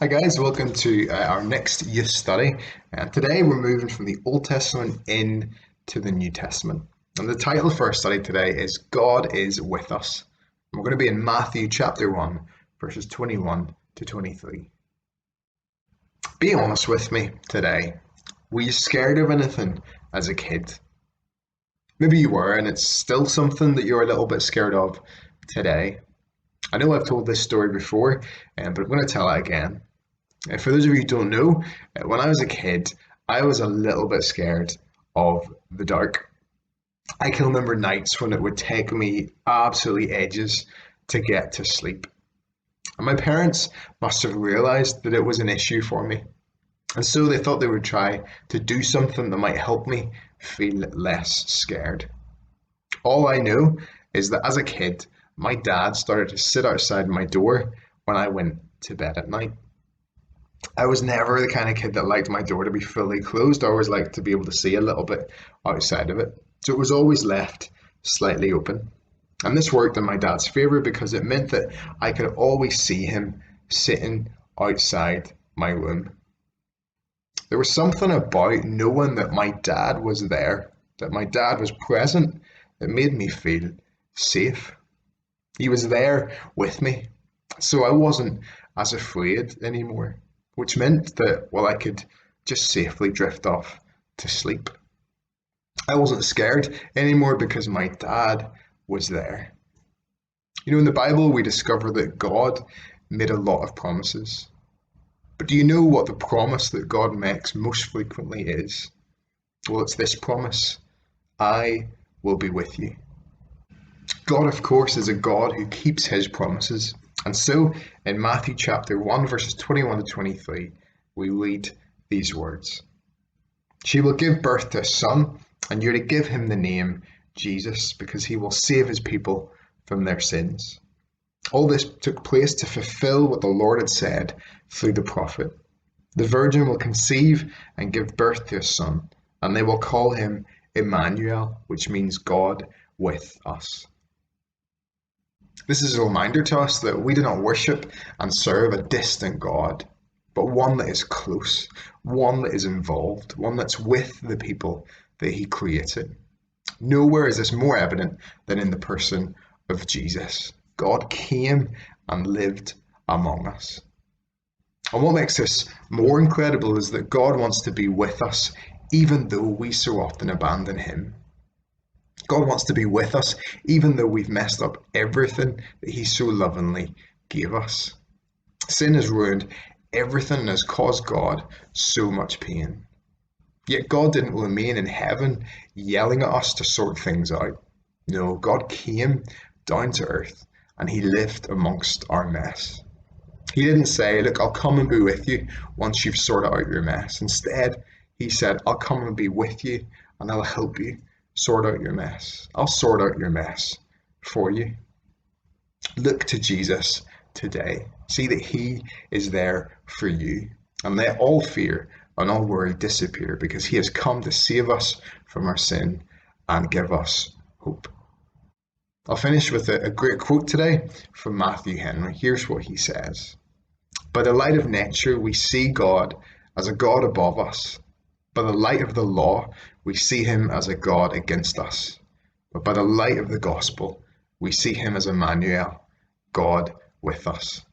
Hi guys, welcome to our next youth study. And today we're moving from the Old Testament into the New Testament. And the title for our study today is God is with us. And we're going to be in Matthew chapter 1, verses 21 to 23. Be honest with me today. Were you scared of anything as a kid? Maybe you were, and it's still something that you're a little bit scared of today. I know I've told this story before, but I'm going to tell it again. For those of you who don't know, when I was a kid, I was a little bit scared of the dark. I can remember nights when it would take me absolutely ages to get to sleep. And my parents must have realized that it was an issue for me. And so they thought they would try to do something that might help me feel less scared. All I know is that as a kid, my dad started to sit outside my door when I went to bed at night. I was never the kind of kid that liked my door to be fully closed. I always liked to be able to see a little bit outside of it. So it was always left slightly open. And this worked in my dad's favour because it meant that I could always see him sitting outside my room. There was something about knowing that my dad was there, that my dad was present, that made me feel safe. He was there with me, so I wasn't as afraid anymore, which meant that, well, I could just safely drift off to sleep. I wasn't scared anymore because my dad was there. You know, in the Bible, we discover that God made a lot of promises. But do you know what the promise that God makes most frequently is? Well, it's this promise: I will be with you. God, of course, is a God who keeps his promises. And so in Matthew chapter 1, verses 21 to 23, we read these words. She will give birth to a son, and you're to give him the name Jesus, because he will save his people from their sins. All this took place to fulfill what the Lord had said through the prophet. The virgin will conceive and give birth to a son, and they will call him Emmanuel, which means God with us. This is a reminder to us that we do not worship and serve a distant God, but one that is close, one that is involved, one that's with the people that he created. Nowhere is this more evident than in the person of Jesus. God came and lived among us. And what makes this more incredible is that God wants to be with us even though we so often abandon him. God wants to be with us even though we've messed up everything that he so lovingly gave us. Sin has ruined everything and has caused God so much pain. Yet God didn't remain in heaven yelling at us to sort things out. No, God came down to earth and he lived amongst our mess. He didn't say, look, I'll come and be with you once you've sorted out your mess. Instead, he said, I'll come and be with you and I'll help you sort out your mess. I'll sort out your mess for you. Look to Jesus today. See that he is there for you. And let all fear and all worry disappear because he has come to save us from our sin and give us hope. I'll finish with a great quote today from Matthew Henry. Here's what he says. By the light of nature, we see God as a God above us. By the light of the law, we see him as a God against us. But by the light of the gospel, we see him as Emmanuel, God with us.